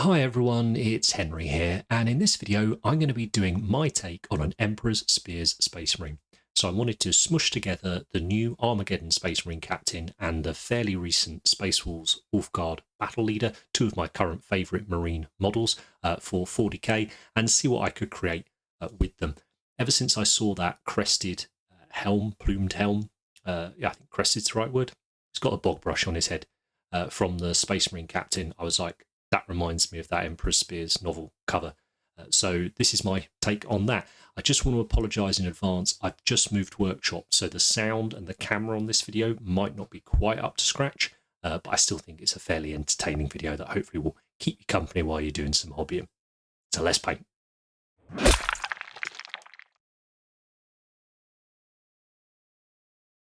Hi everyone, it's Henry here, and in this video I'm going to be doing my take on an Emperor's Spears Space Marine. So I wanted to smush together the new Armageddon Space Marine Captain and the fairly recent Space Wolves Wolfguard Battle Leader, two of my current favourite Marine models for 40k, and see what I could create with them. Ever since I saw that crested helm, plumed helm, yeah, I think crested's the right word, he's got a bog brush on his head from the Space Marine Captain, I was like, that reminds me of that Emperor's Spears novel cover. So this is my take on that. I just want to apologise in advance. I've just moved workshop, so the sound and the camera on this video might not be quite up to scratch, but I still think it's a fairly entertaining video that hopefully will keep you company while you're doing some hobbying. So let's paint.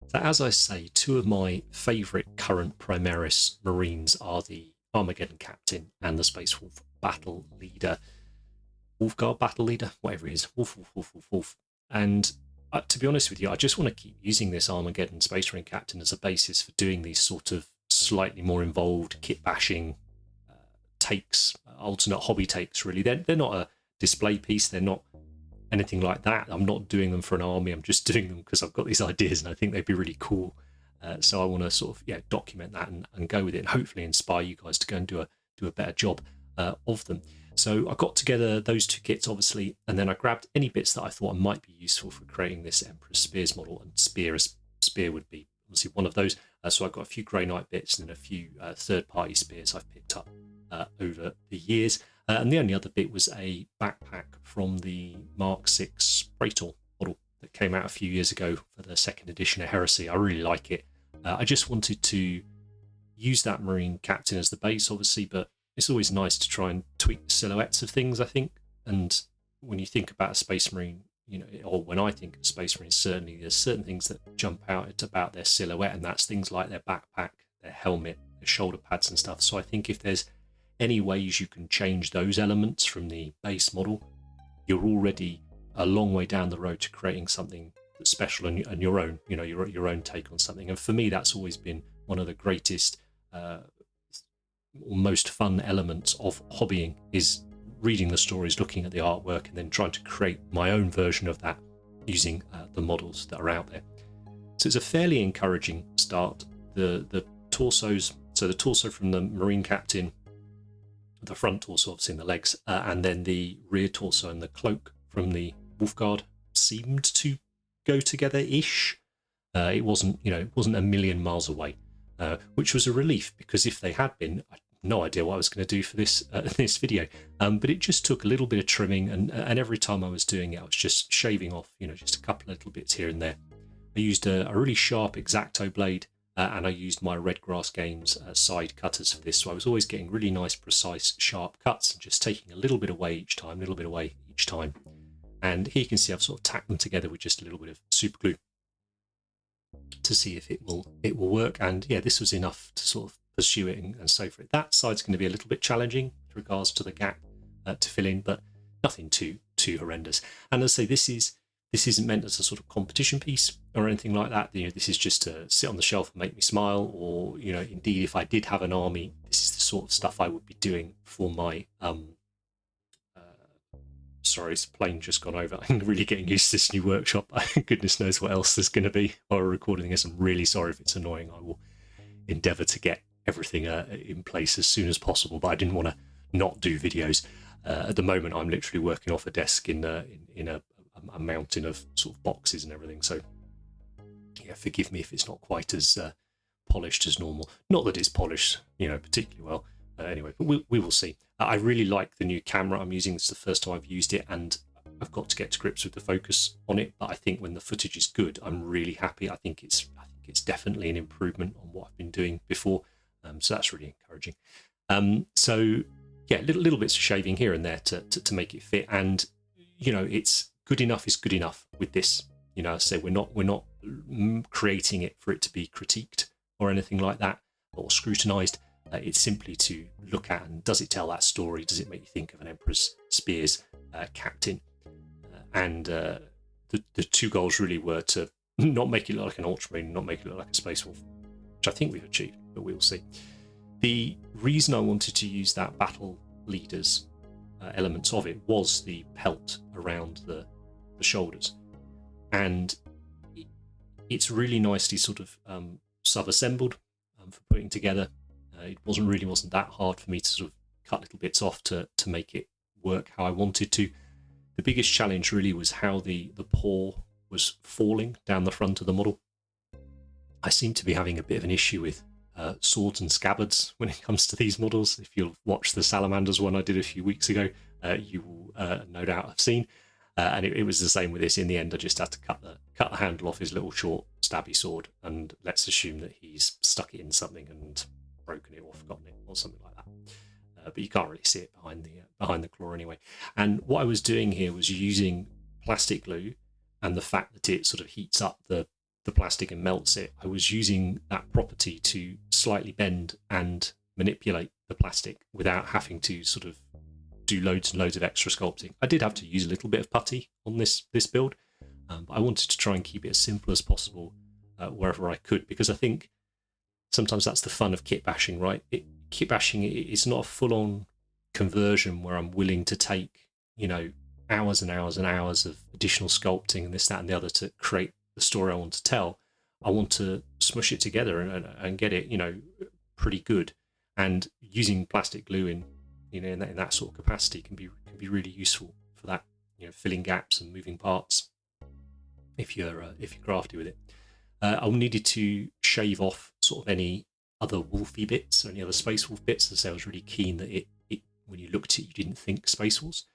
So as I say, two of my favourite current Primaris Marines are the Armageddon Captain and the Space Wolf Battle Leader. Wolfguard Battle Leader, whatever it is. Wolf. And to be honest with you, I just want to keep using this Armageddon Space Marine Captain as a basis for doing these sort of slightly more involved kit bashing takes, alternate hobby takes, really. They're not a display piece. They're not anything like that. I'm not doing them for an army. I'm just doing them because I've got these ideas and I think they'd be really cool. So I want to sort of document that and go with it, and hopefully inspire you guys to go and do a better job of them. So I got together those two kits, obviously, and then I grabbed any bits that I thought might be useful for creating this Emperor's Spears model, and spear would be obviously one of those. So I've got a few Grey Knight bits and then a few third-party spears I've picked up over the years. And the only other bit was a backpack from the Mark 6 Praetor model that came out a few years ago for the second edition of Heresy. I really like it. I just wanted to use that Marine Captain as the base, obviously, but it's always nice to try and tweak the silhouettes of things, I think. And when you think about a Space Marine, or when I think of Space Marines, certainly there's certain things that jump out about their silhouette, and that's things like their backpack, their helmet, their shoulder pads and stuff. So I think if there's any ways you can change those elements from the base model, you're already a long way down the road to creating something that's special and your own, your own take on something. And for me, that's always been one of the greatest or most fun elements of hobbying, is reading the stories, looking at the artwork, and then trying to create my own version of that using the models that are out there. So it's a fairly encouraging start. The torsos, so the torso from the Marine Captain, the front torso obviously in the legs, and then the rear torso and the cloak from the Wolfguard seemed to go together-ish. It wasn't a million miles away, which was a relief, because if they had been, I had no idea what I was going to do for this this video. But it just took a little bit of trimming, and every time I was doing it, I was just shaving off, just a couple of little bits here and there. I used a really sharp X-Acto blade, and I used my Red Grass Games side cutters for this, so I was always getting really nice, precise, sharp cuts, and just taking a little bit away each time, And here you can see I've sort of tacked them together with just a little bit of super glue to see if it will work. And yeah, this was enough to sort of pursue it and so for it. That side's going to be a little bit challenging with regards to the gap to fill in, but nothing too horrendous. And as I say, this isn't meant as a sort of competition piece or anything like that. This is just to sit on the shelf and make me smile, or indeed, if I did have an army, this is the sort of stuff I would be doing for my sorry, this plane just gone over. I'm really getting used to this new workshop. Goodness knows what else there's going to be while we're recording this. I'm really sorry if it's annoying. I will endeavour to get everything in place as soon as possible, but I didn't want to not do videos. At the moment, I'm literally working off a desk in a mountain of sort of boxes and everything. So yeah, forgive me if it's not quite as polished as normal. Not that it's polished, particularly well. Anyway, but we will see. I really like the new camera I'm using. It's the first time I've used it, and I've got to get to grips with the focus on it. But I think when the footage is good, I'm really happy. I think it's definitely an improvement on what I've been doing before. So that's really encouraging. So yeah, little bits of shaving here and there to make it fit, and it's good enough is good enough with this. So we're not creating it for it to be critiqued or anything like that, or scrutinized. It's simply to look at, and does it tell that story? Does it make you think of an Emperor's Spears Captain? And the two goals really were to not make it look like an Ultramarine, not make it look like a Space Wolf, which I think we've achieved, but we'll see. The reason I wanted to use that battle leaders, elements of it, was the pelt around the shoulders. And it's really nicely sort of sub-assembled for putting together. It wasn't that hard for me to sort of cut little bits off to make it work how I wanted to. The biggest challenge really was how the paw was falling down the front of the model. I seem to be having a bit of an issue with swords and scabbards when it comes to these models. If you'll watch the Salamanders one I did a few weeks ago, you will no doubt have seen. And it was the same with this. In the end, I just had to cut the handle off his little short stabby sword, and let's assume that he's stuck it in something and broken it or forgotten it or something like that. But you can't really see it behind the claw anyway. And what I was doing here was using plastic glue, and the fact that it sort of heats up the plastic and melts it. I was using that property to slightly bend and manipulate the plastic without having to sort of do loads and loads of extra sculpting. I did have to use a little bit of putty on this build, but I wanted to try and keep it as simple as possible wherever I could, because I think sometimes that's the fun of kit bashing, right? Kit bashing is not a full-on conversion where I'm willing to take, hours and hours and hours of additional sculpting and this, that, and the other to create the story I want to tell. I want to smush it together and get it, pretty good. And using plastic glue in that sort of capacity can be really useful for that, filling gaps and moving parts if you're crafty with it. I needed to shave off sort of any other wolfy bits or any other Space Wolf bits. As I say, I was really keen that it when you looked at it, you didn't think Space Wolves.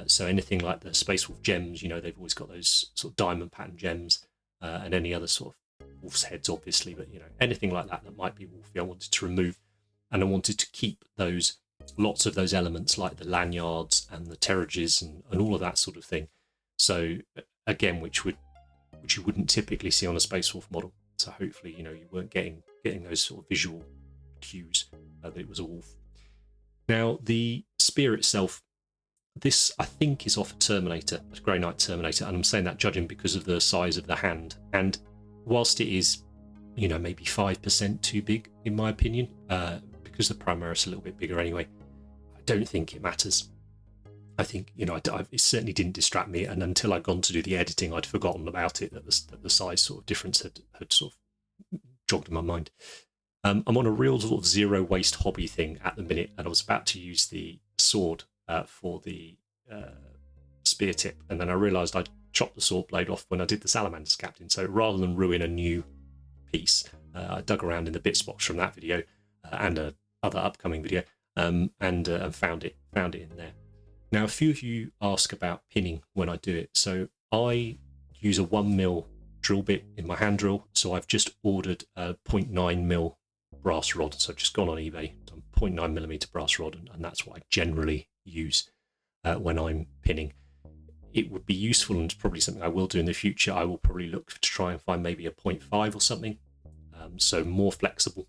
So anything like the Space Wolf gems, they've always got those sort of diamond pattern gems, and any other sort of wolf's heads, obviously, but anything like that might be wolfy, I wanted to remove, and I wanted to keep lots of those elements like the lanyards and the terrages and all of that sort of thing. So again, which you wouldn't typically see on a Space Wolf model. So hopefully, you weren't getting those sort of visual cues that it was a wolf. Now, the spear itself, this I think is off a Terminator, a Grey Knight Terminator, and I'm saying that judging because of the size of the hand. And whilst it is, maybe 5% too big in my opinion, because the Primaris is a little bit bigger anyway, I don't think it matters. I think, it certainly didn't distract me, and until I'd gone to do the editing, I'd forgotten about it, that the size sort of difference had sort of jogged in my mind. I'm on a real sort of zero waste hobby thing at the minute, and I was about to use the sword for the spear tip, and then I realised I'd chopped the sword blade off when I did the Salamander's Captain. So rather than ruin a new piece, I dug around in the bits box from that video and other upcoming video, and found it in there. Now, a few of you ask about pinning when I do it. So I use a 1mm drill bit in my hand drill. So I've just ordered a 0.9mm brass rod. So I've just gone on eBay, done 0.9mm brass rod, and that's what I generally use when I'm pinning. It would be useful, and it's probably something I will do in the future. I will probably look to try and find maybe a 0.5 or something. So more flexible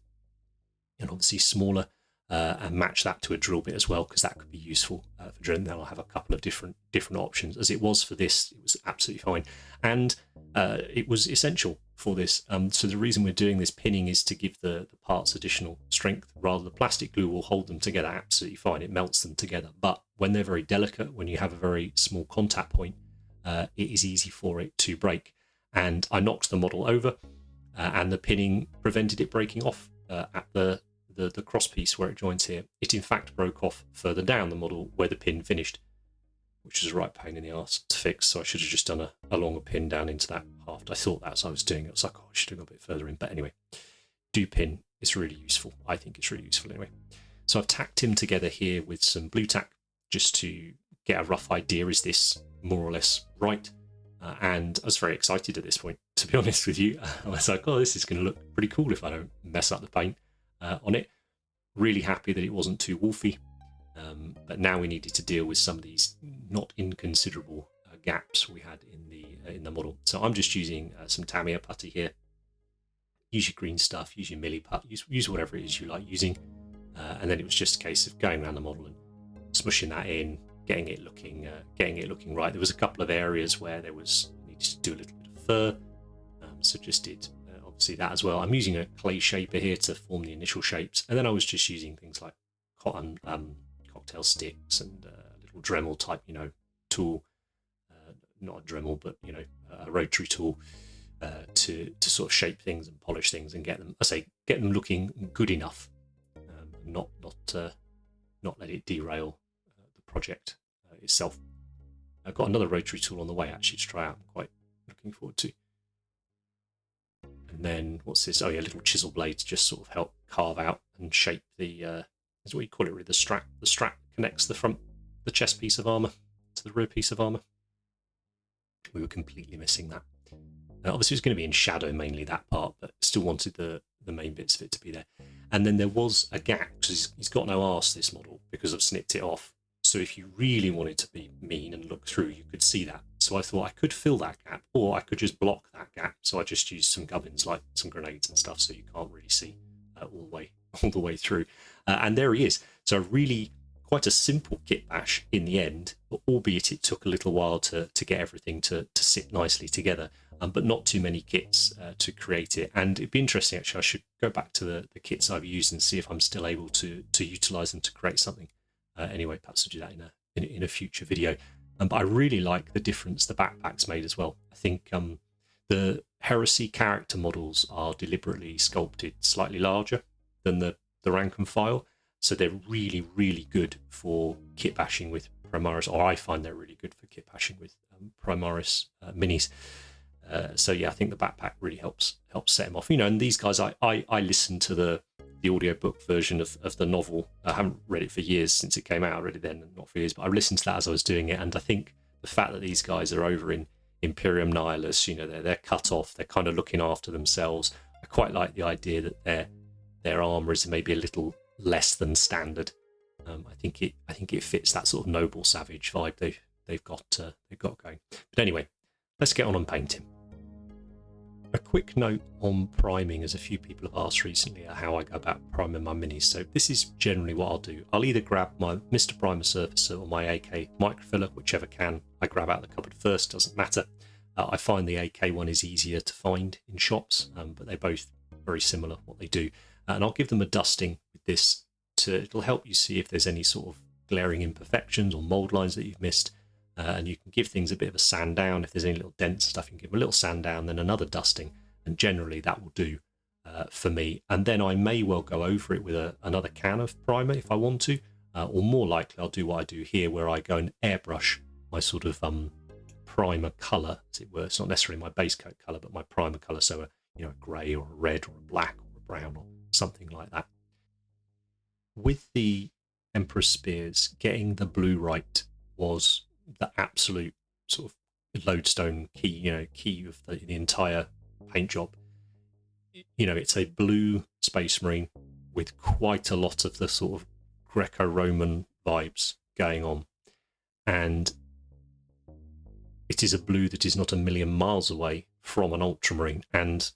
and obviously smaller. And match that to a drill bit as well, because that could be useful for drilling. Then I'll have a couple of different options. As it was for this, it was absolutely fine, and it was essential for this. So the reason we're doing this pinning is to give the parts additional strength. Rather, the plastic glue will hold them together absolutely fine. It melts them together. But when they're very delicate, when you have a very small contact point, it is easy for it to break. And I knocked the model over, and the pinning prevented it breaking off at the cross piece where it joins here. It in fact broke off further down the model where the pin finished, which is a right pain in the arse to fix. So I should have just done a longer pin down into that haft. I thought that as I was doing it. I was like, I should have gone a bit further in. But anyway, do pin. It's really useful. I think it's really useful anyway. So I've tacked him together here with some blue tack just to get a rough idea. Is this more or less right? And I was very excited at this point, to be honest with you. I was like, oh, this is going to look pretty cool if I don't mess up the paint on it. Really happy that it wasn't too wolfy, but now we needed to deal with some of these not inconsiderable gaps we had in the model. So I'm just using some Tamiya putty here. Use your green stuff, use your milli putt, use whatever it is you like using, and then it was just a case of going around the model and smushing that in, getting it looking right. There was a couple of areas where needed to do a little bit of fur, so just did obviously that as well. I'm using a clay shaper here to form the initial shapes, and then I was just using things like cotton cocktail sticks and a little Dremel type, tool, not a Dremel, but a rotary tool to sort of shape things and polish things and get them looking good enough, not let it derail the project itself. I've got another rotary tool on the way actually to try out. I'm quite looking forward to. And then what's this? Oh yeah, little chisel blades just sort of help carve out and shape the is what you call it, really, the strap. The strap connects the chest piece of armor to the rear piece of armor. We were completely missing that. Obviously, it's going to be in shadow mainly, that part, but still wanted the main bits of it to be there. And then there was a gap because he's got no arse, this model, because I've snipped it off. So if you really wanted to be mean and look through, you could see that. So I thought I could fill that gap, or I could just block that gap. So I just used some gubbins, like some grenades and stuff, so you can't really see all the way through. And there he is. So really quite a simple kitbash in the end, albeit it took a little while to get everything to sit nicely together. But not too many kits to create it. And it'd be interesting, actually, I should go back to the kits I've used and see if I'm still able to utilize them to create something. Anyway, perhaps I'll do that in a future video. But I really like the difference the backpack's made as well. I think the Heresy character models are deliberately sculpted slightly larger than the rank and file. So they're really, really good for kit bashing with Primaris, or I find they're really good for kit bashing with Primaris minis. So yeah, I think the backpack really helps set him off. And these guys, I listened to the audiobook version of the novel. I haven't read it for years since it came out. I read it then, not for years, but I listened to that as I was doing it. And I think the fact that these guys are over in Imperium Nihilus, they're cut off, they're kind of looking after themselves. I quite like the idea that their armor is maybe a little less than standard. I think it fits that sort of noble savage vibe they've got going. But anyway, let's get on and paint him. A quick note on priming, as a few people have asked recently how I go about priming my minis. So this is generally what I'll do. I'll either grab my Mr. Primer Surfacer or my AK microfiller, whichever can I grab out of the cupboard first, doesn't matter. I find the AK one is easier to find in shops, but they're both very similar what they do. And I'll give them a dusting with this. It'll help you see if there's any sort of glaring imperfections or mold lines that you've missed. And you can give things a bit of a sand down. If there's any little dents and stuff, you can give them a little sand down, then another dusting, and generally that will do for me. And then I may well go over it with another can of primer if I want to, or more likely I'll do what I do here, where I go and airbrush my sort of primer colour, as it were. It's not necessarily my base coat colour, but my primer colour, so a grey or a red or a black or a brown or something like that. With the Emperor's Spears, getting the blue right was the absolute sort of lodestone key of the entire paint job. It's a blue Space Marine with quite a lot of the sort of Greco-Roman vibes going on, and it is a blue that is not a million miles away from an Ultramarine. And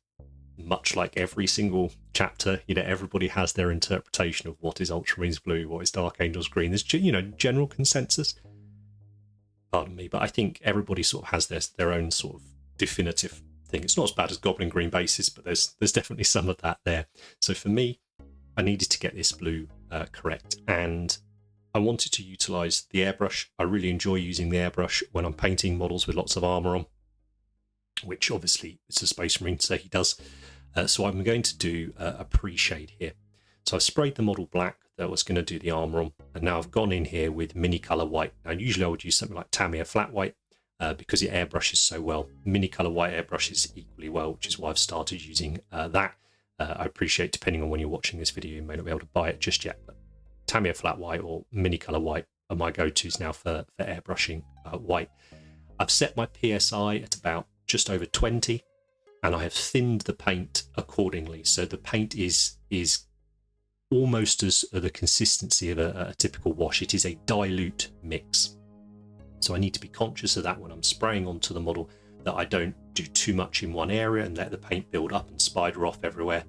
much like every single chapter, everybody has their interpretation of what is Ultramarines blue, what is Dark Angels green. There's general consensus. Pardon me, but I think everybody sort of has their own sort of definitive thing. It's not as bad as Goblin Green bases, but there's definitely some of that there. So for me, I needed to get this blue correct, and I wanted to utilise the airbrush. I really enjoy using the airbrush when I'm painting models with lots of armour on, which obviously it's a Space Marine, so he does. So I'm going to do a pre-shade here. So I've sprayed the model black that I was going to do the armour on, and now I've gone in here with mini colour white. Now usually I would use something like Tamiya flat white because it airbrushes so well. Mini colour white airbrushes equally well, which is why I've started using that. I appreciate, depending on when you're watching this video, you may not be able to buy it just yet, but Tamiya flat white or mini colour white are my go-tos now for airbrushing white. I've set my PSI at about just over 20, and I have thinned the paint accordingly. So the paint is almost as the consistency of a typical wash. It is a dilute mix. So I need to be conscious of that when I'm spraying onto the model, that I don't do too much in one area and let the paint build up and spider off everywhere.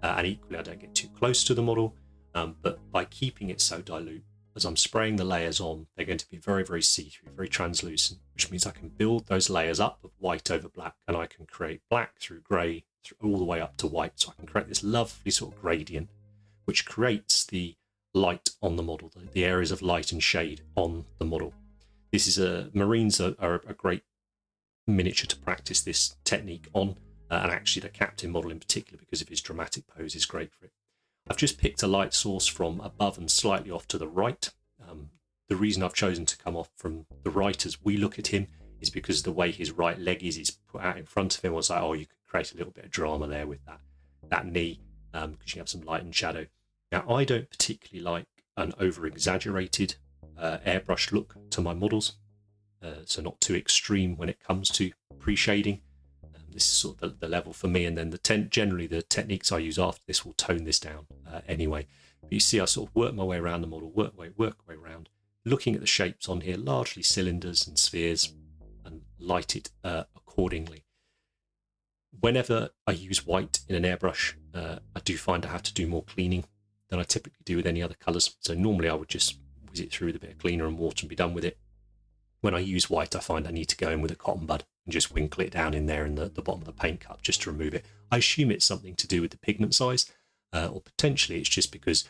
And equally, I don't get too close to the model. But by keeping it so dilute, as I'm spraying the layers on, they're going to be very, very see-through, very translucent, which means I can build those layers up of white over black, and I can create black through grey, all the way up to white. So I can create this lovely sort of gradient, which creates the light on the model, the areas of light and shade on the model. This is Marines are a great miniature to practice this technique on, and actually the captain model in particular, because of his dramatic pose, is great for it. I've just picked a light source from above and slightly off to the right. The reason I've chosen to come off from the right as we look at him is because the way his right leg is put out in front of him. I was like, oh, you could create a little bit of drama there with that knee, because you have some light and shadow. Now, I don't particularly like an over-exaggerated airbrush look to my models, so not too extreme when it comes to pre-shading. This is sort of the level for me, and then generally the techniques I use after this will tone this down anyway. But you see I sort of work my way around the model, work my way around, looking at the shapes on here, largely cylinders and spheres, and light it accordingly. Whenever I use white in an airbrush, I do find I have to do more cleaning than I typically do with any other colours. So normally I would just whiz it through with a bit of cleaner and water and be done with it. When I use white, I find I need to go in with a cotton bud and just winkle it down in there in the bottom of the paint cup just to remove it. I assume it's something to do with the pigment size, or potentially it's just because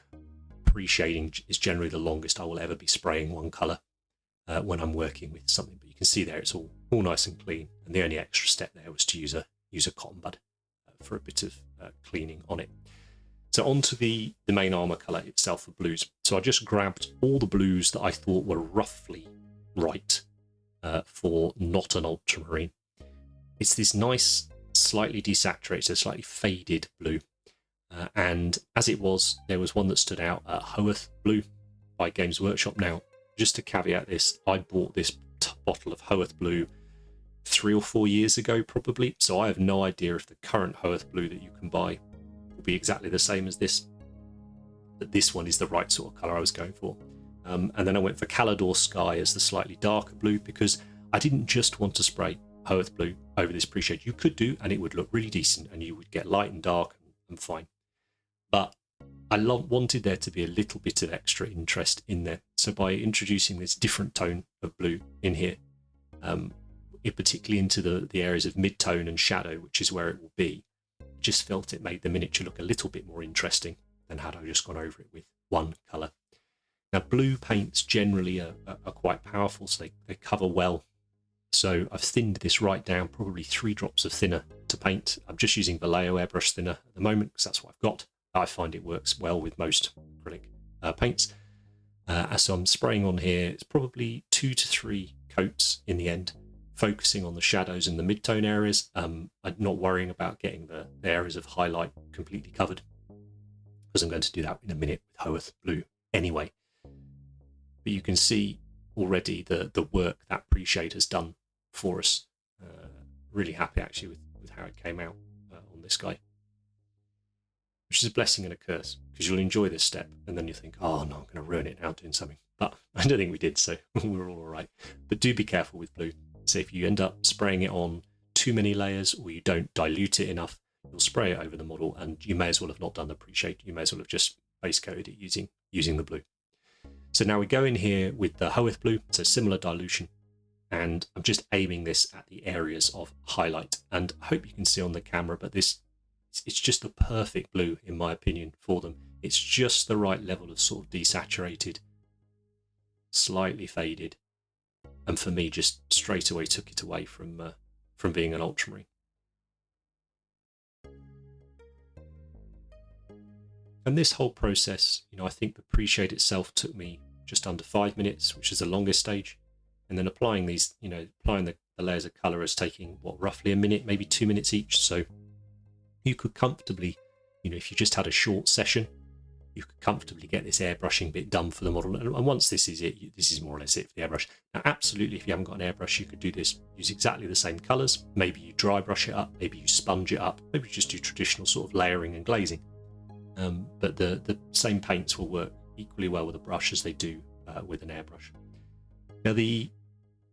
pre-shading is generally the longest I will ever be spraying one colour when I'm working with something. But you can see there it's all nice and clean, and the only extra step there was to use a cotton bud for a bit of cleaning on it. So onto the main armour colour itself, the blues. So I just grabbed all the blues that I thought were roughly right for not an ultramarine. It's this nice, slightly desaturated, slightly faded blue. And as it was, there was one that stood out, Hoeth Blue by Games Workshop. Now, just to caveat this, I bought this bottle of Hoeth Blue 3 or 4 years ago, probably. So I have no idea if the current Hoeth Blue that you can buy will be exactly the same as this. But this one is the right sort of colour I was going for. And then I went for Calidor Sky as the slightly darker blue, because I didn't just want to spray Hoeth Blue over this pre-shade. You could do, and it would look really decent, and you would get light and dark and fine. But I wanted there to be a little bit of extra interest in there. So by introducing this different tone of blue in here, particularly into the areas of mid-tone and shadow, which is where it will be, I just felt it made the miniature look a little bit more interesting than had I just gone over it with one colour. Now, blue paints generally are quite powerful, so they cover well. So I've thinned this right down, probably 3 drops of thinner to paint. I'm just using Vallejo airbrush thinner at the moment because that's what I've got. I find it works well with most acrylic paints. So I'm spraying on here. It's probably 2 to 3 coats in the end, focusing on the shadows and the mid-tone areas. I'm not worrying about getting the areas of highlight completely covered, because I'm going to do that in a minute with Hoeth Blue anyway. But you can see already the work that pre-shade has done for us. Really happy actually with how it came out on this guy, which is a blessing and a curse, because you'll enjoy this step and then you think, oh no, I'm going to ruin it now doing something. But I don't think we did, so we're all right. But do be careful with blue. So if you end up spraying it on too many layers, or you don't dilute it enough, you'll spray it over the model, and you may as well have not done the pre-shade. You may as well have just base coated it using the blue. So now we go in here with the Hoeth Blue, so similar dilution, and I'm just aiming this at the areas of highlight. And I hope you can see on the camera, but it's just the perfect blue, in my opinion, for them. It's just the right level of sort of desaturated, slightly faded, and for me, just straight away took it away from being an ultramarine. And this whole process, I think the pre-shade itself took me just under 5 minutes, which is the longest stage. And then applying these, applying the layers of colour is taking, roughly a minute, maybe 2 minutes each. So you could comfortably, if you just had a short session, you could comfortably get this airbrushing bit done for the model. And once this is it, this is more or less it for the airbrush. Now, absolutely, if you haven't got an airbrush, you could do this, use exactly the same colours. Maybe you dry brush it up, maybe you sponge it up, maybe you just do traditional sort of layering and glazing. But the same paints will work equally well with a brush as they do with an airbrush. Now, the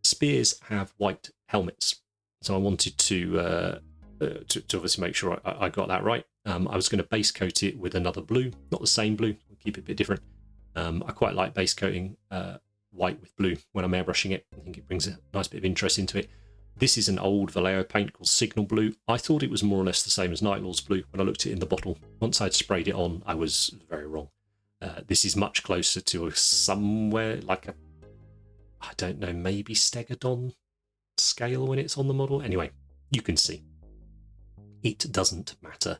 spears have white helmets, so I wanted to obviously make sure I got that right. I was going to base coat it with another blue, not the same blue, we'll keep it a bit different. I quite like base coating white with blue when I'm airbrushing it. I think it brings a nice bit of interest into it. This is an old Vallejo paint called Signal Blue. I thought it was more or less the same as Night Lord's Blue when I looked at it in the bottle. Once I'd sprayed it on, I was very wrong. This is much closer to somewhere like a, I don't know, maybe Stegodon scale when it's on the model. Anyway, you can see. It doesn't matter.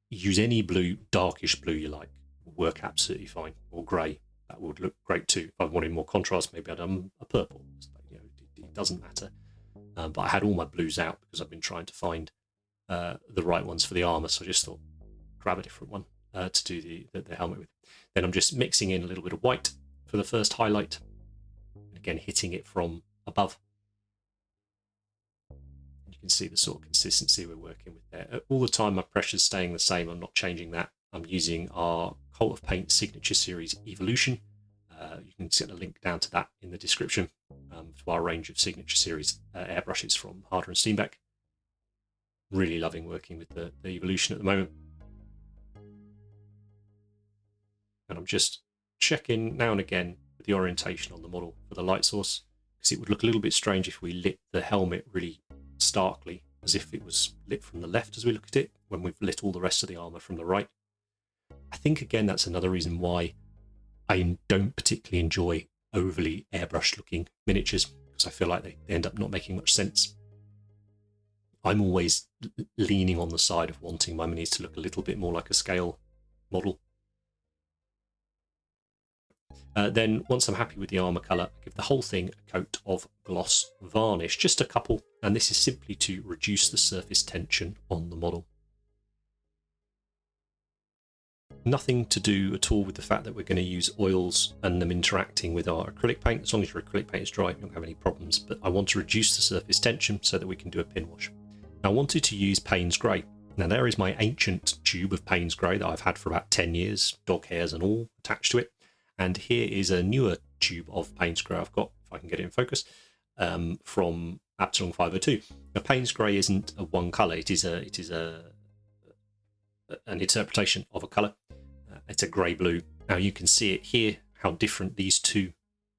Use any blue, darkish blue you like. Will work absolutely fine. Or grey. That would look great too. If I wanted more contrast, maybe I'd done a purple. It doesn't matter. But I had all my blues out because I've been trying to find the right ones for the armour. So I just thought, grab a different one to do the helmet with. Then I'm just mixing in a little bit of white for the first highlight. Again, hitting it from above. You can see the sort of consistency we're working with there. All the time my pressure's staying the same. I'm not changing that. I'm using our Cult of Paint Signature Series Evolution. You can get a link down to that in the description to our range of Signature Series airbrushes from Harder and Steenbeck. Really loving working with the Evolution at the moment. And I'm just checking now and again with the orientation on the model for the light source, because it would look a little bit strange if we lit the helmet really starkly, as if it was lit from the left as we look at it, when we've lit all the rest of the armour from the right. I think, again, that's another reason why I don't particularly enjoy overly airbrushed looking miniatures, because I feel like they end up not making much sense. I'm always leaning on the side of wanting my minis to look a little bit more like a scale model. Then once I'm happy with the armour colour, I give the whole thing a coat of gloss varnish, just a couple, and this is simply to reduce the surface tension on the model. Nothing to do at all with the fact that we're going to use oils and them interacting with our acrylic paint. As long as your acrylic paint is dry, you don't have any problems, but I want to reduce the surface tension so that we can do a pin wash. Now, I wanted to use Payne's Grey. Now there is my ancient tube of Payne's Grey that I've had for about 10 years, dog hairs and all attached to it. And here is a newer tube of Payne's Grey I've got, if I can get it in focus, from Absalom 502. Now Payne's Grey isn't a one colour, it is an interpretation of a colour. It's a grey-blue. Now you can see it here, how different these two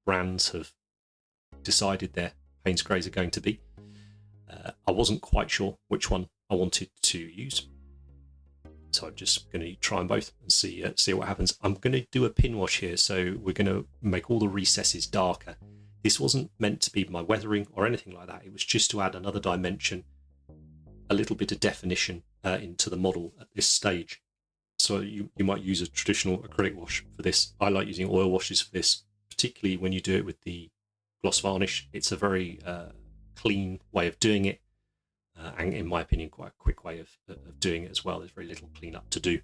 brands have decided their Payne's Greys are going to be. I wasn't quite sure which one I wanted to use, so I'm just going to try them both and see what happens. I'm going to do a pin wash here, so we're going to make all the recesses darker. This wasn't meant to be my weathering or anything like that. It was just to add another dimension, a little bit of definition into the model at this stage. So you might use a traditional acrylic wash for this. I like using oil washes for this, particularly when you do it with the gloss varnish. It's a very clean way of doing it, and in my opinion quite a quick way of doing it as well. There's very little cleanup to do.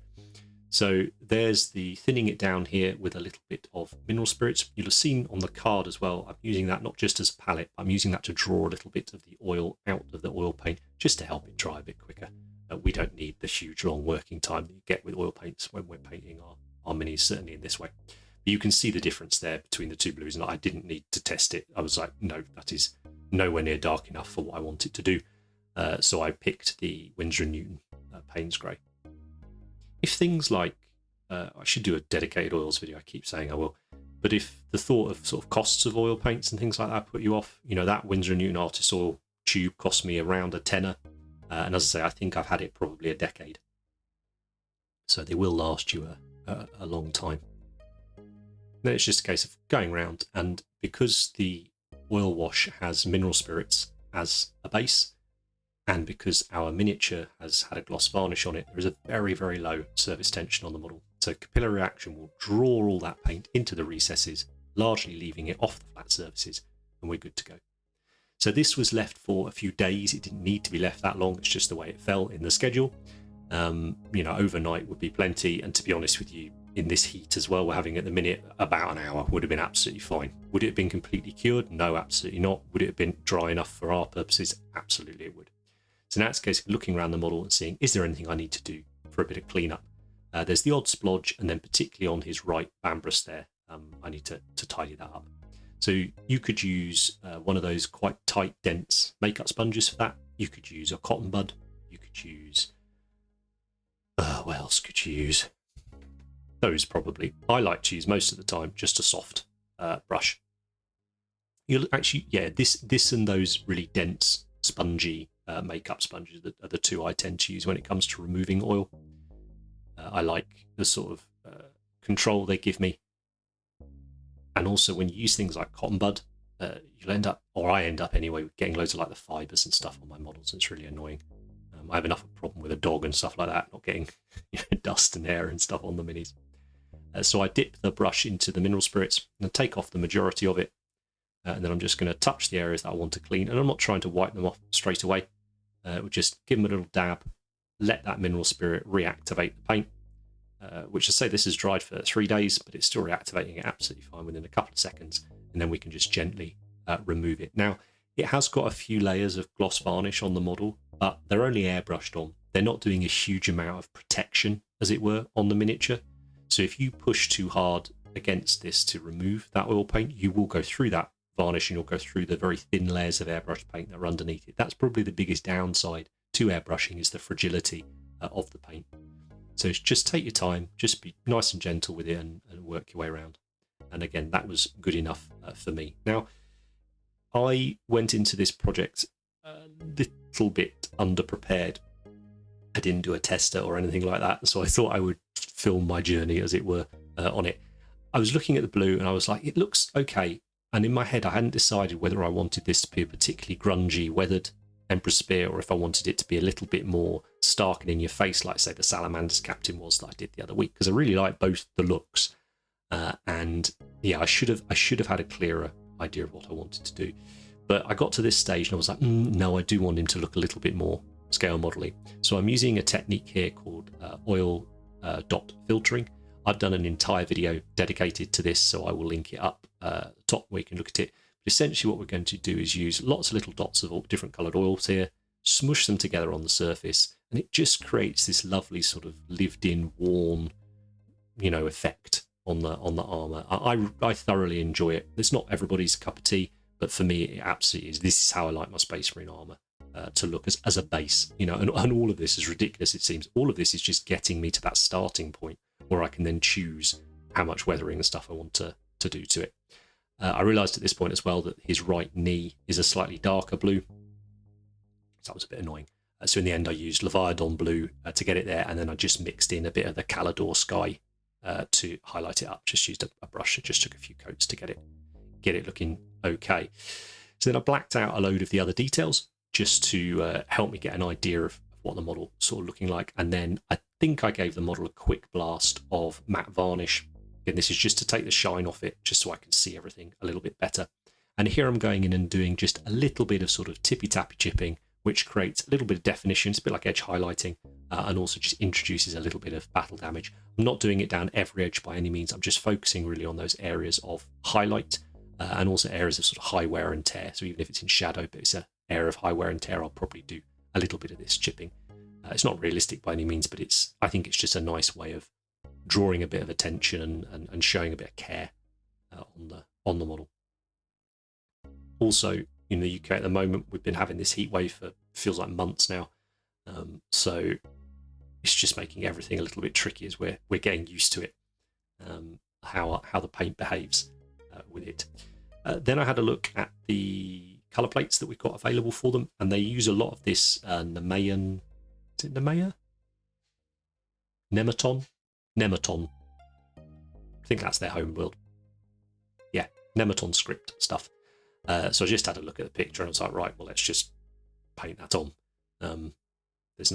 So there's the thinning it down here with a little bit of mineral spirits. You'll have seen on the card as well, I'm using that not just as a palette, I'm using that to draw a little bit of the oil out of the oil paint, just to help it dry a bit quicker. We don't need the huge long working time that you get with oil paints when we're painting our minis, certainly in this way. But you can see the difference there between the two blues, and I didn't need to test it. I was like, no, that is nowhere near dark enough for what I want it to do. So I picked the Winsor & Newton Payne's Grey. If things like, I should do a dedicated oils video, I keep saying I will, but if the thought of sort of costs of oil paints and things like that put you off, you know, that Winsor & Newton Artist Oil tube cost me around a tenner. And as I say, I think I've had it probably a decade. So they will last you a long time. Then it's just a case of going around, and because the oil wash has mineral spirits as a base, and because our miniature has had a gloss varnish on it, there is a very, very low surface tension on the model. So capillary action will draw all that paint into the recesses, largely leaving it off the flat surfaces, and we're good to go. So this was left for a few days. It didn't need to be left that long. It's just the way it fell in the schedule. You know, overnight would be plenty. And to be honest with you, in this heat as well, we're having at the minute about an hour would have been absolutely fine. Would it have been completely cured? No, absolutely not. Would it have been dry enough for our purposes? Absolutely it would. So now it's a case of looking around the model and seeing, is there anything I need to do for a bit of cleanup? There's the odd splodge, and then particularly on his right bambus there, I need to tidy that up. So you could use one of those quite tight, dense makeup sponges for that. You could use a cotton bud. You could use... what else could you use? Those probably. I like to use most of the time just a soft brush. You'll actually, yeah, this and those really dense, spongy makeup sponges are the two I tend to use when it comes to removing oil. I like the sort of control they give me. And also when you use things like cotton bud, you'll end up, or I end up anyway, with getting loads of like the fibres and stuff on my models. It's really annoying. I have enough of a problem with a dog and stuff like that, not getting dust and hair and stuff on the minis. So I dip the brush into the mineral spirits and take off the majority of it. And then I'm just going to touch the areas that I want to clean. And I'm not trying to wipe them off straight away. We'll just give them a little dab, let that mineral spirit reactivate the paint, which I say this is dried for 3 days, but it's still reactivating it absolutely fine within a couple of seconds. And then we can just gently remove it. Now, it has got a few layers of gloss varnish on the model, but they're only airbrushed on. They're not doing a huge amount of protection, as it were, on the miniature. So if you push too hard against this to remove that oil paint, you will go through that varnish and you'll go through the very thin layers of airbrush paint that are underneath it. That's probably the biggest downside to airbrushing, is the fragility of the paint. So just take your time, just be nice and gentle with it and work your way around. And again, that was good enough for me. Now, I went into this project a little bit underprepared. I didn't do a tester or anything like that, so I thought I would film my journey, as it were, on it. I was looking at the blue and I was like, it looks okay. And in my head, I hadn't decided whether I wanted this to be a particularly grungy, weathered Emperor Spear, or if I wanted it to be a little bit more stark and in your face, like, say, the Salamander's Captain was that I did the other week, because I really like both the looks. And yeah, I should have had a clearer idea of what I wanted to do. But I got to this stage and I was like, no, I do want him to look a little bit more scale modelly. So I'm using a technique here called oil dot filtering. I've done an entire video dedicated to this, so I will link it up at the top where you can look at it. But essentially what we're going to do is use lots of little dots of all different coloured oils here, smush them together on the surface, and it just creates this lovely sort of lived-in, worn, effect on the armour. I thoroughly enjoy it. It's not everybody's cup of tea, but for me it absolutely is. This is how I like my Space Marine armour to look as a base, and all of this, is ridiculous it seems, all of this is just getting me to that starting point where I can then choose how much weathering and stuff I want to do to it. I realised at this point as well that his right knee is a slightly darker blue, so that was a bit annoying. So in the end I used Leviathan blue to get it there, and then I just mixed in a bit of the Calador Sky to highlight it up. Just used a brush. It just took a few coats to get it looking okay. So then I blacked out a load of the other details just to help me get an idea of what the model sort of looking like. And then I think I gave the model a quick blast of matte varnish. Again, this is just to take the shine off it, just so I can see everything a little bit better. And here I'm going in and doing just a little bit of sort of tippy-tappy chipping, which creates a little bit of definition. It's a bit like edge highlighting, and also just introduces a little bit of battle damage. I'm not doing it down every edge by any means. I'm just focusing really on those areas of highlight and also areas of sort of high wear and tear. So even if it's in shadow, but it's an area of high wear and tear, I'll probably do a little bit of this chipping. It's not realistic by any means, but I think it's just a nice way of drawing a bit of attention and showing a bit of care on the model. Also, in the UK at the moment, we've been having this heat wave for feels like months now, so it's just making everything a little bit tricky as we're getting used to it, how the paint behaves with it. Then I had a look at the colour plates that we've got available for them, and they use a lot of this Nemaean, is it Nemea? Nematon? Nematon. I think that's their home world. Yeah, Nematon script stuff. So I just had a look at the picture and I was like, right, well, let's just paint that on. There's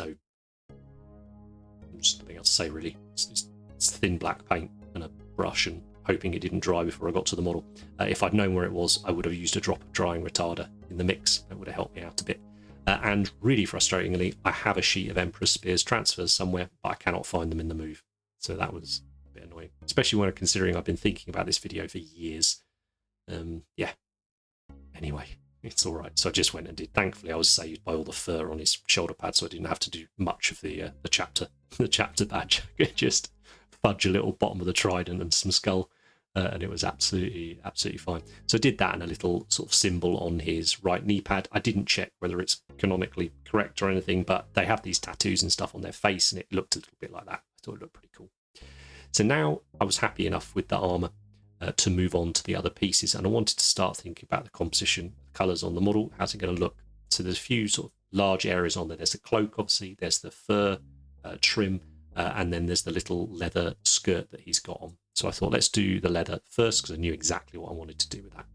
just nothing else to say really. It's thin black paint and a brush, and hoping it didn't dry before I got to the model. If I'd known where it was, I would have used a drop of drying retarder in the mix. That would have helped me out a bit. And really frustratingly, I have a sheet of Emperor Spears transfers somewhere, but I cannot find them in the move. So that was a bit annoying, especially when considering I've been thinking about this video for years. Yeah. Anyway, it's all right. So I just went and did. Thankfully, I was saved by all the fur on his shoulder pad, so I didn't have to do much of the chapter badge. I could just fudge a little bottom of the trident and some skull, and it was absolutely fine. So I did that and a little sort of symbol on his right knee pad. I didn't check whether it's canonically correct or anything, but they have these tattoos and stuff on their face, and it looked a little bit like that. I thought it looked pretty cool. So now I was happy enough with the armour to move on to the other pieces, and I wanted to start thinking about the composition, the colours on the model. How's it going to look? So there's a few sort of large areas on there. There's the cloak, obviously. There's the fur trim, and then there's the little leather skirt that he's got on. So I thought, let's do the leather first, because I knew exactly what I wanted to do with that.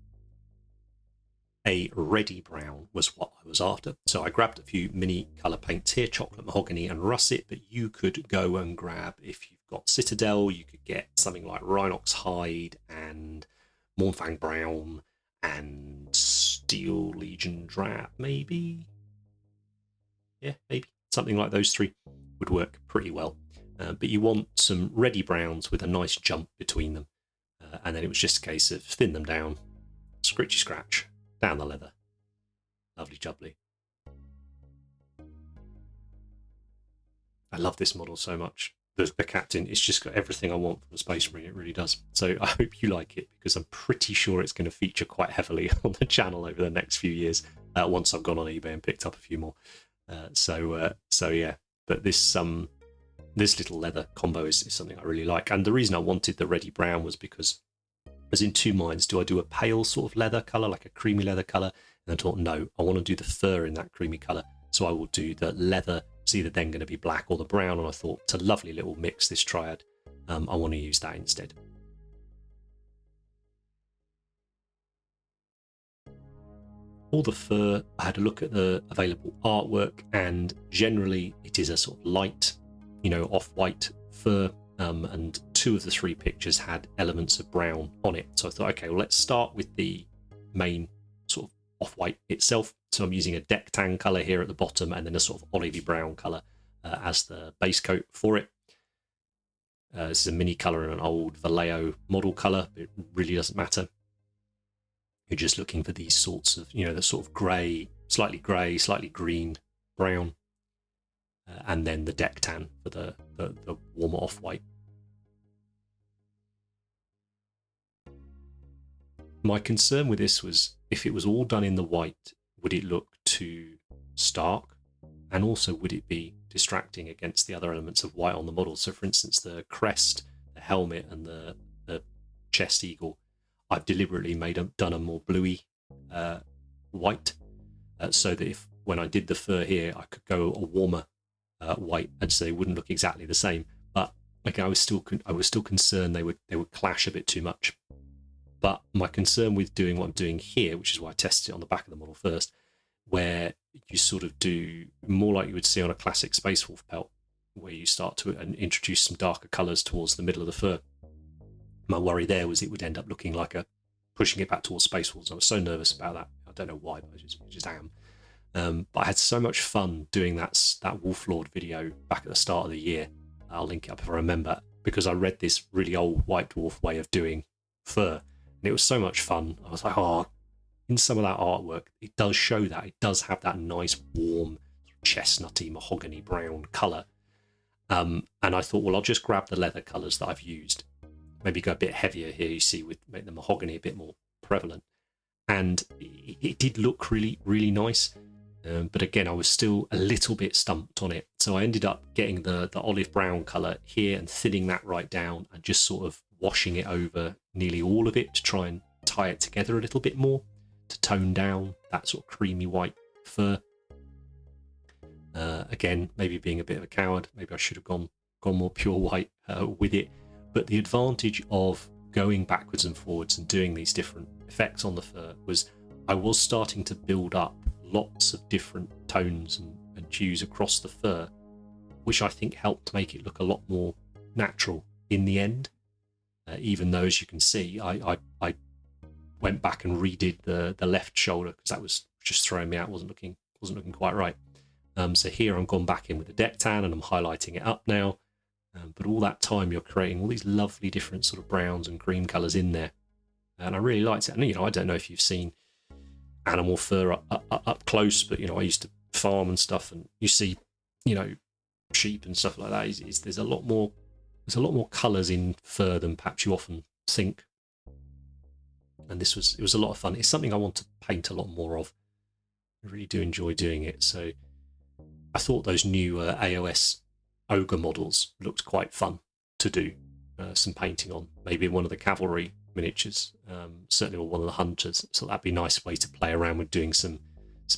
A reddy brown was what I was after. So I grabbed a few mini colour paints here, chocolate mahogany and russet, but you could go and grab, if you've got Citadel, you could get something like Rhinox hide and Mornfang brown and Steel Legion drab, maybe. Yeah, maybe something like those three would work pretty well. But you want some reddy browns with a nice jump between them. And then it was just a case of thin them down, scritchy scratch, down the leather. Lovely jubbly. I love this model so much. The captain, it's just got everything I want from a Space Marine, it really does. So I hope you like it, because I'm pretty sure it's going to feature quite heavily on the channel over the next few years, once I've gone on eBay and picked up a few more. So yeah, but this little leather combo is something I really like. And the reason I wanted the reddy brown was because I was in two minds. Do I do a pale sort of leather colour, like a creamy leather colour? And I thought, no, I want to do the fur in that creamy colour. So I will do the leather. It's either then going to be black or the brown. And I thought, it's a lovely little mix, this triad. I want to use that instead. For the fur, I had a look at the available artwork, and generally it is a sort of light, off-white fur, and two of the three pictures had elements of brown on it. So I thought, okay, well, let's start with the main sort of off-white itself. So I'm using a deck tan colour here at the bottom, and then a sort of olivey brown colour as the base coat for it. This is a mini colour in an old Vallejo model colour, but it really doesn't matter. You're just looking for these sorts of, the sort of grey, slightly green, brown, and then the deck tan for the warmer off-white. My concern with this was, if it was all done in the white, would it look too stark? And also, would it be distracting against the other elements of white on the model? So for instance, the crest, the helmet, and the chest eagle, I've deliberately done a more bluey white, so that if when I did the fur here, I could go a warmer white, and so they wouldn't look exactly the same. But again, I was still concerned they would clash a bit too much. But my concern with doing what I'm doing here, which is why I tested it on the back of the model first, where you sort of do more like you would see on a classic Space Wolf pelt, where you start to introduce some darker colours towards the middle of the fur. My worry there was it would end up looking like pushing it back towards Space Wolves. I was so nervous about that. I don't know why, but I just am. But I had so much fun doing that Wolf Lord video back at the start of the year. I'll link it up if I remember, because I read this really old White Dwarf way of doing fur, and it was so much fun. I was like, in some of that artwork, it does show that. It does have that nice, warm, chestnutty, mahogany brown colour. And I thought, well, I'll just grab the leather colours that I've used. Maybe go a bit heavier here, you see, make the mahogany a bit more prevalent. And it did look really, really nice. But again, I was still a little bit stumped on it. So I ended up getting the olive brown colour here and thinning that right down and just sort of washing it over nearly all of it to try and tie it together a little bit more, to tone down that sort of creamy white fur. Again, maybe being a bit of a coward, maybe I should have gone more pure white with it. But the advantage of going backwards and forwards and doing these different effects on the fur was I was starting to build up lots of different tones and hues across the fur, which I think helped make it look a lot more natural in the end. Even though, as you can see, I went back and redid the left shoulder, because that was just throwing me out, wasn't looking quite right. So here I'm gone back in with the deck tan and I'm highlighting it up now. But all that time you're creating all these lovely different sort of browns and green colours in there. And I really liked it. And, I don't know if you've seen animal fur up close, but, I used to farm and stuff, and you see, sheep and stuff like that. There's a lot more colours in fur than perhaps you often think. And it was a lot of fun. It's something I want to paint a lot more of. I really do enjoy doing it. So I thought those new AOS ogre models looked quite fun to do some painting on, maybe one of the cavalry miniatures, certainly one of the hunters. So that'd be a nice way to play around with doing some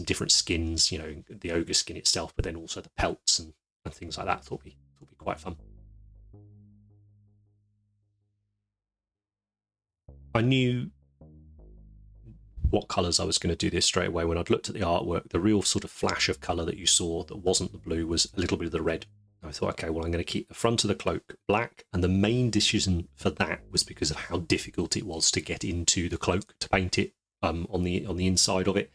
different skins, the ogre skin itself, but then also the pelts and things like that. Thought be quite fun. I knew what colours I was going to do this straight away. When I'd looked at the artwork, the real sort of flash of colour that you saw that wasn't the blue was a little bit of the red. I thought, okay, well, I'm going to keep the front of the cloak black, and the main decision for that was because of how difficult it was to get into the cloak to paint it on the inside of it.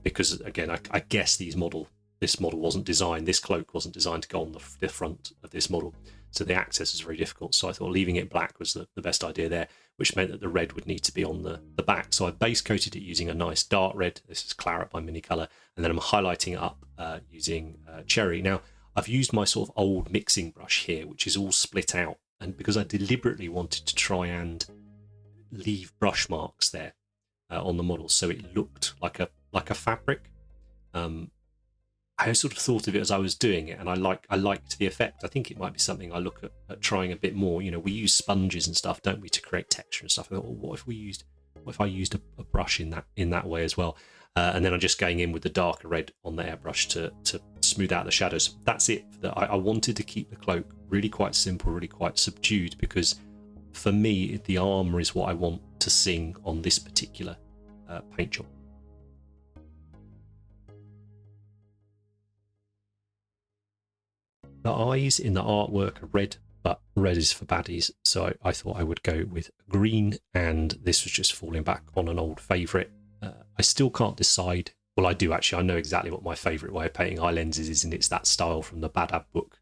Because again, I guess this model wasn't designed. This cloak wasn't designed to go on the front of this model, so the access is very difficult. So I thought leaving it black was the best idea there, which meant that the red would need to be on the back. So I base coated it using a nice dark red. This is Claret by Mini Colour, and then I'm highlighting it up using Cherry. Now I've used my sort of old mixing brush here, which is all split out, and because I deliberately wanted to try and leave brush marks there on the model, so it looked like a fabric. I sort of thought of it as I was doing it, and I liked the effect. I think it might be something I look at trying a bit more. You know, we use sponges and stuff, don't we, to create texture and stuff. I thought, well, what if I used a brush in that way as well? And then I'm just going in with the darker red on the airbrush to smooth out the shadows. That's it. I wanted to keep the cloak really quite simple, really quite subdued, because for me, the armour is what I want to sing on this particular paint job. The eyes in the artwork are red, but red is for baddies, so I thought I would go with green, and this was just falling back on an old favourite. I still can't decide. Well, I do actually. I know exactly what my favourite way of painting eye lenses is, and it's that style from the Badab book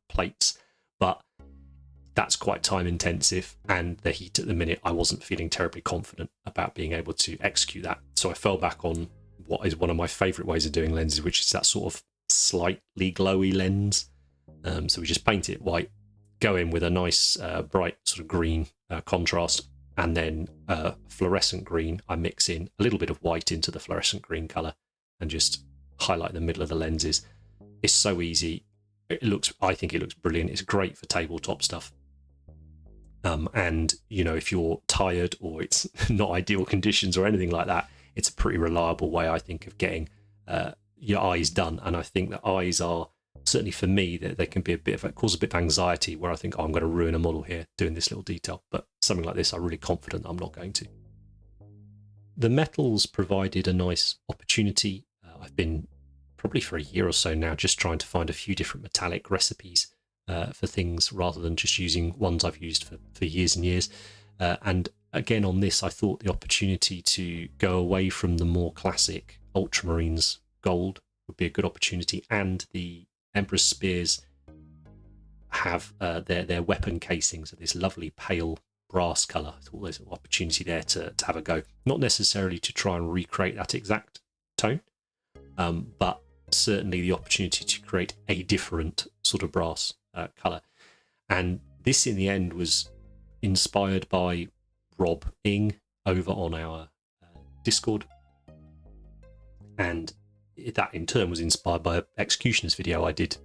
plates, but that's quite time intensive, and the heat at the minute, I wasn't feeling terribly confident about being able to execute that. So I fell back on what is one of my favourite ways of doing lenses, which is that sort of slightly glowy lens. So we just paint it white, go in with a nice bright sort of green contrast, and then fluorescent green. I mix in a little bit of white into the fluorescent green colour and just highlight the middle of the lenses. It's so easy. I think it looks brilliant. It's great for tabletop stuff. And you know, if you're tired or it's not ideal conditions or anything like that, it's a pretty reliable way, I think, of getting your eyes done. And I think that eyes are, certainly for me, that they can be cause a bit of anxiety, where I think, oh, I'm going to ruin a model here doing this little detail. But something like this, I'm really confident I'm not going to. The metals provided a nice opportunity. I've been probably for a year or so now just trying to find a few different metallic recipes for things, rather than just using ones I've used for years and years. And again, on this, I thought the opportunity to go away from the more classic ultramarines gold would be a good opportunity, and the Emperor's spears have their weapon casings of this lovely pale brass colour. I thought there's an opportunity there to have a go, not necessarily to try and recreate that exact tone, but certainly the opportunity to create a different sort of brass colour. And this in the end was inspired by Rob Ing over on our Discord, and that in turn was inspired by an Executioner's video I did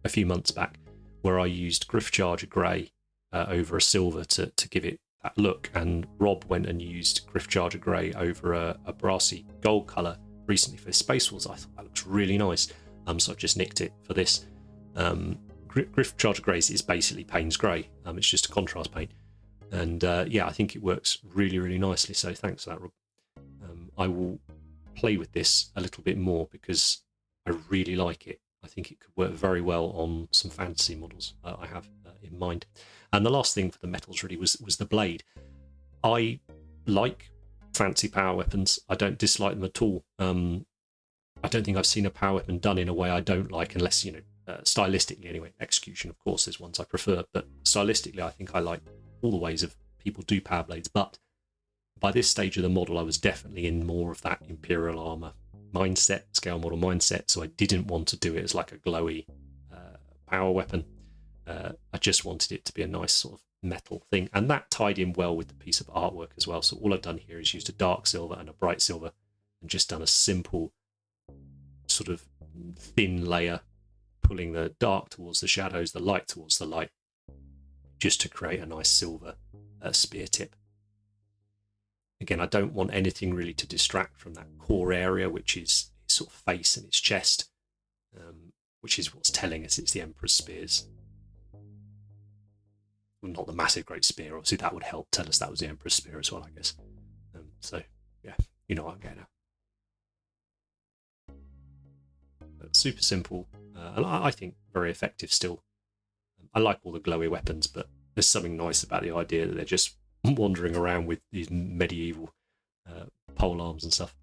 a few months back, where I used Griffcharger Grey over a silver to give it that look, and Rob went and used Griffcharger Grey over a brassy gold colour recently for his Space Wars. I thought that looks really nice, so I just nicked it for this. Griffcharger Grey is basically Payne's Grey. It's just a contrast paint, and yeah, I think it works really, really nicely, so thanks for that, Rob. I will play with this a little bit more because I really like it. I think it could work very well on some fantasy models I have in mind. And the last thing for the metals really was the blade. I like fancy power weapons. I don't dislike them at all. I don't think I've seen a power weapon done in a way I don't like, unless, you know, stylistically anyway. Execution, of course, there's ones I prefer, but stylistically I think I like all the ways of people do power blades. But by this stage of the model, I was definitely in more of that Imperial armour mindset, scale model mindset, so I didn't want to do it as like a glowy power weapon. I just wanted it to be a nice sort of metal thing, and that tied in well with the piece of artwork as well. So all I've done here is used a dark silver and a bright silver, and just done a simple sort of thin layer, pulling the dark towards the shadows, the light towards the light, just to create a nice silver spear tip. Again, I don't want anything really to distract from that core area, which is his sort of face and his chest, which is what's telling us it's the Emperor's spears. not the massive great spear. Obviously, that would help tell us that was the Emperor's spear as well, I guess. So, yeah, you know what I'm getting at. But super simple, and I think very effective still. I like all the glowy weapons, but there's something nice about the idea that they're just wandering around with these medieval pole arms and stuff.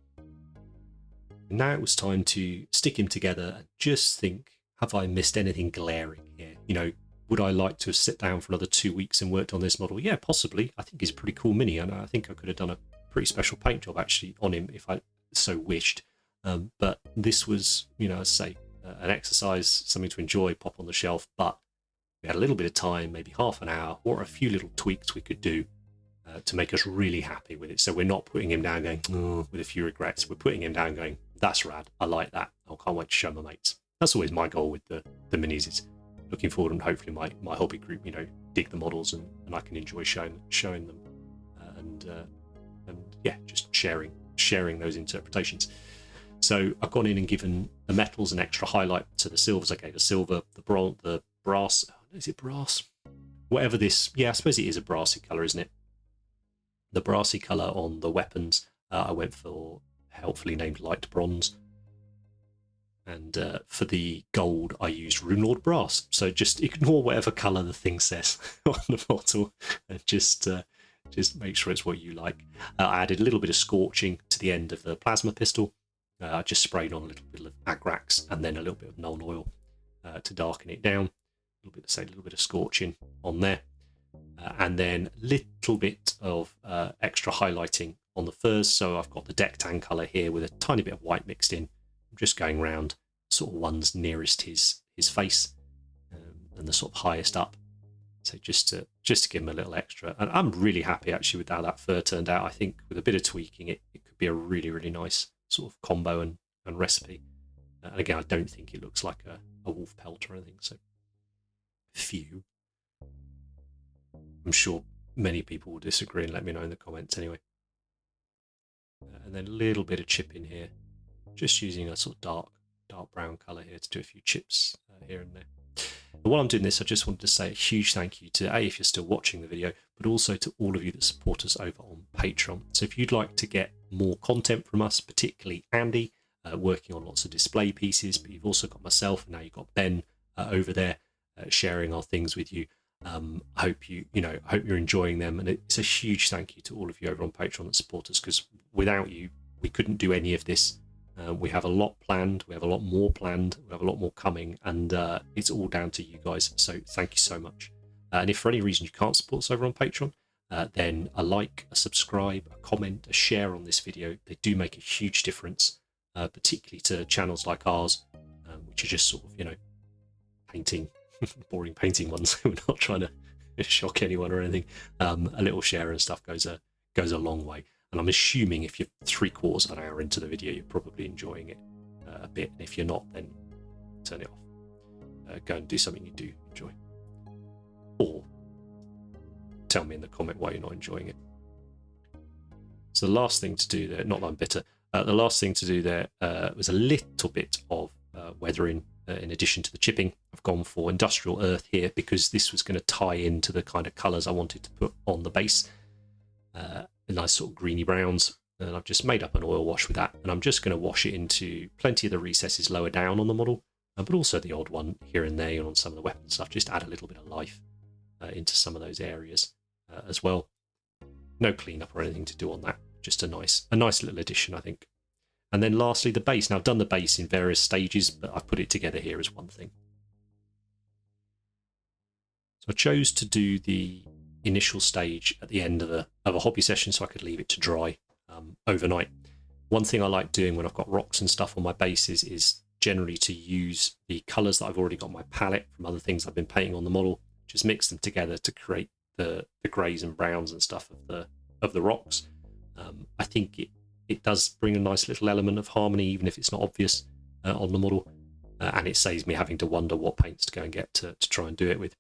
And now it was time to stick him together and just think, have I missed anything glaring here? You know, would I like to have sit down for another 2 weeks and worked on this model? Yeah, possibly. I think he's a pretty cool mini, and I think I could have done a pretty special paint job actually on him if I so wished. But this was, you know, as I say, an exercise, something to enjoy, pop on the shelf, but we had a little bit of time, maybe half an hour, or a few little tweaks we could do to make us really happy with it. So we're not putting him down going, oh, with a few regrets. We're putting him down going, that's rad, I like that, I can't wait to show my mates. That's always my goal with the minis, is looking forward, and hopefully my hobby group, you know, dig the models and I can enjoy showing them, and yeah, just sharing those interpretations. So I've gone in and given the metals an extra highlight to the silvers. I gave a silver, the bronze, the brass. Is it brass? Whatever this, yeah, I suppose it is a brassy colour, isn't it? The brassy colour on the weapons, I went for helpfully named light bronze. And for the gold, I used Runelord brass. So just ignore whatever colour the thing says on the bottle, and just make sure it's what you like. I added a little bit of scorching to the end of the plasma pistol. I just sprayed on a little bit of Agrax and then a little bit of Nuln Oil to darken it down. A little bit of scorching on there, and then a little bit of extra highlighting on the furs. So I've got the deck tan colour here with a tiny bit of white mixed in. I'm just going round sort of ones nearest his face, and the sort of highest up. So just to give him a little extra. And I'm really happy actually with how that fur turned out. I think with a bit of tweaking, it could be a really, really nice sort of combo and recipe. And again, I don't think it looks like a wolf pelt or anything. So few. I'm sure many people will disagree and let me know in the comments anyway. And then a little bit of chip in here, just using a sort of dark brown colour here to do a few chips here and there. And while I'm doing this, I just wanted to say a huge thank you to if you're still watching the video, but also to all of you that support us over on Patreon. So if you'd like to get more content from us, particularly Andy, working on lots of display pieces, but you've also got myself, and now you've got Ben over there sharing our things with you. I hope you're enjoying them, and it's a huge thank you to all of you over on Patreon that support us, because without you, we couldn't do any of this. We have a lot planned, we have a lot more planned, we have a lot more coming, and it's all down to you guys. So thank you so much. And if for any reason you can't support us over on Patreon, then a like, a subscribe, a comment, a share on this video, they do make a huge difference, particularly to channels like ours, which are just sort of, painting, boring painting ones. We're not trying to shock anyone or anything. A little share and stuff goes a long way. And I'm assuming if you're 3/4 of an hour into the video, you're probably enjoying it a bit. And if you're not, then turn it off. Go and do something you do enjoy. Or tell me in the comment why you're not enjoying it. So the last thing to do there, not that I'm bitter, the last thing to do there was a little bit of weathering in addition to the chipping. I've gone for industrial earth here because this was going to tie into the kind of colours I wanted to put on the base. Nice sort of greeny browns, and I've just made up an oil wash with that, and I'm just going to wash it into plenty of the recesses lower down on the model, but also the odd one here and there, and on some of the weapon stuff, just add a little bit of life into some of those areas as well. No cleanup or anything to do on that, just a nice little addition, I think. And then lastly, the base. Now I've done the base in various stages, but I've put it together here as one thing. So I chose to do the initial stage at the end of a hobby session so I could leave it to dry overnight. One thing I like doing when I've got rocks and stuff on my bases is generally to use the colours that I've already got on my palette from other things I've been painting on the model, just mix them together to create the greys and browns and stuff of the rocks. I think it does bring a nice little element of harmony, even if it's not obvious on the model, and it saves me having to wonder what paints to go and get to try and do it with.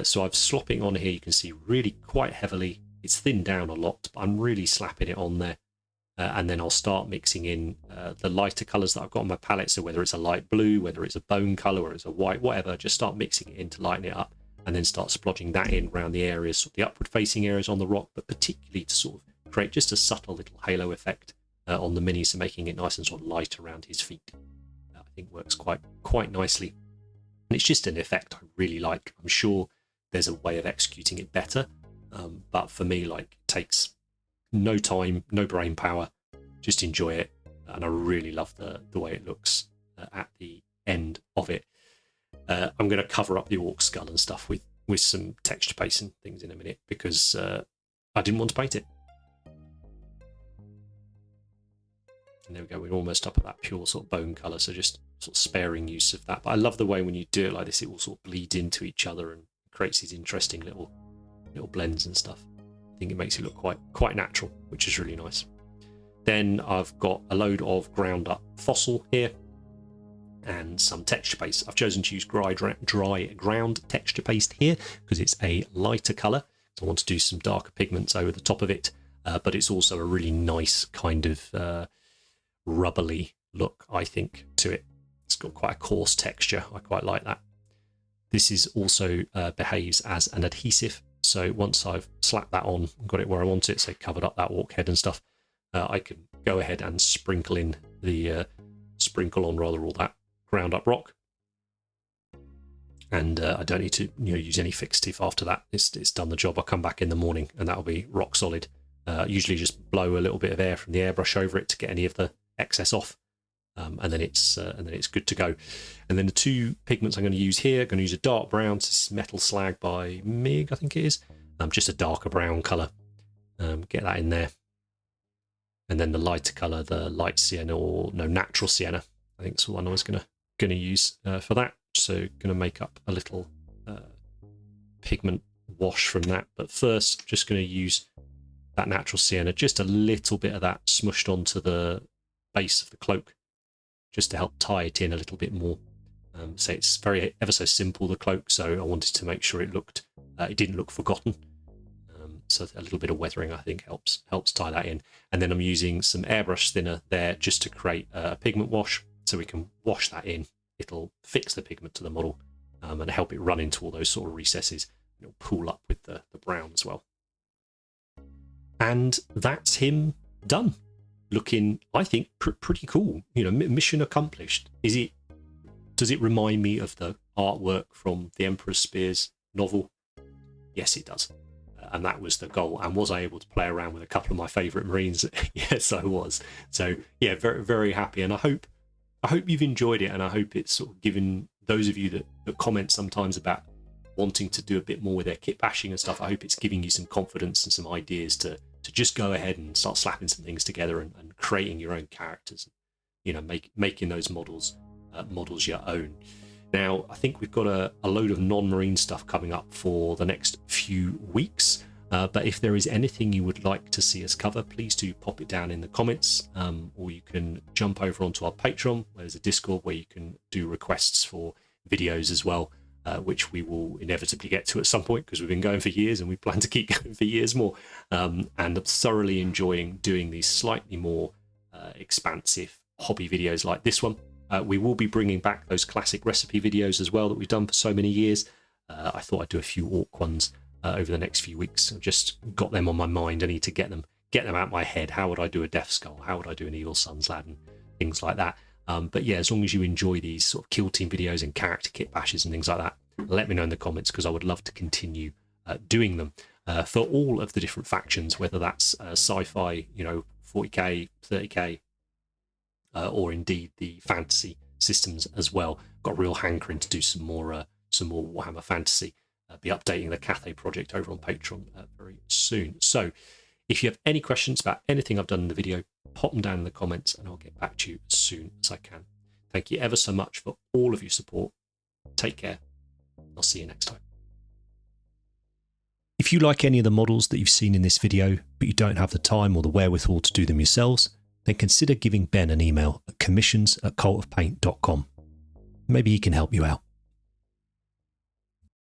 So I'm slopping on here, you can see really quite heavily. It's thinned down a lot, but I'm really slapping it on there. And then I'll start mixing in the lighter colours that I've got on my palette. So whether it's a light blue, whether it's a bone colour, or it's a white, whatever, just start mixing it in to lighten it up. and then start splodging that in around the areas, the upward facing areas on the rock, but particularly to sort of create just a subtle little halo effect on the minis, so making it nice and sort of light around his feet. I think works quite nicely. And it's just an effect I really like. I'm sure there's a way of executing it better, but for me, like, it takes no time, no brain power, just enjoy it. And I really love the way it looks at the end of it. I'm going to cover up the orc skull and stuff with some texture paste and things in a minute, because I didn't want to paint it. And there we go, we're almost up at that pure sort of bone colour, so just sort of sparing use of that. But I love the way when you do it like this, it all sort of bleeds into each other and creates these interesting little blends and stuff. I think it makes it look quite natural, which is really nice. Then I've got a load of ground up fossil here and some texture paste. I've chosen to use dry ground texture paste here because it's a lighter colour. So I want to do some darker pigments over the top of it, but it's also a really nice kind of rubbly look, I think, to it. It's got quite a coarse texture. I quite like that. This is also behaves as an adhesive. So once I've slapped that on and got it where I want it, so covered up that orc head and stuff, I can go ahead and sprinkle on all that ground up rock. And I don't need to use any fixative after that. It's done the job. I'll come back in the morning and that'll be rock solid. Usually just blow a little bit of air from the airbrush over it to get any of the excess off. And then it's good to go. And then the two pigments I'm going to use here, I'm going to use a dark brown. This is Metal Slag by Mig, I think it is. Just a darker brown colour. Get that in there. And then the lighter colour, the light sienna, or no, natural sienna, I think is the one I was going to use for that. So going to make up a little pigment wash from that. But first, just going to use that natural sienna, just a little bit of that smushed onto the base of the cloak, just to help tie it in a little bit more. So it's very ever so simple, the cloak, so I wanted to make sure it didn't look forgotten. So a little bit of weathering, I think, helps tie that in. And then I'm using some airbrush thinner there just to create a pigment wash, so we can wash that in. It'll fix the pigment to the model and help it run into all those sort of recesses. It'll pool up with the brown as well. And that's him done. Looking, I think, pretty cool. Mission accomplished. Does it remind me of the artwork from the Emperor's Spears novel? Yes, it does. And that was the goal. And was I able to play around with a couple of my favourite Marines? Yes, I was. So yeah, very, very happy. And I hope you've enjoyed it, and I hope it's sort of given those of you that comment sometimes about wanting to do a bit more with their kit bashing and stuff. I hope it's giving you some confidence and some ideas to just go ahead and start slapping some things together and creating your own characters. Making those models your own. Now, I think we've got a load of non-marine stuff coming up for the next few weeks. But if there is anything you would like to see us cover, please do pop it down in the comments, or you can jump over onto our Patreon, where there's a Discord where you can do requests for videos as well, which we will inevitably get to at some point, because we've been going for years and we plan to keep going for years more. And I'm thoroughly enjoying doing these slightly more expansive hobby videos like this one. We will be bringing back those classic recipe videos as well that we've done for so many years. I thought I'd do a few orc ones over the next few weeks. I've just got them on my mind. I need to get them out of my head. How would I do a Death Skull? How would I do an Evil Sun's Lad? And things like that. But yeah, as long as you enjoy these sort of kill team videos and character kit bashes and things like that, let me know in the comments, because I would love to continue doing them for all of the different factions, whether that's sci-fi, 40k, 30k, or indeed the fantasy systems as well. Got a real hankering to do some more Warhammer fantasy. Be updating the Cathay project over on Patreon very soon. So if you have any questions about anything I've done in the video, pop them down in the comments and I'll get back to you as soon as I can. Thank you ever so much for all of your support. Take care. I'll see you next time. If you like any of the models that you've seen in this video, but you don't have the time or the wherewithal to do them yourselves, then consider giving Ben an email at commissions@cultofpaint.com. Maybe he can help you out.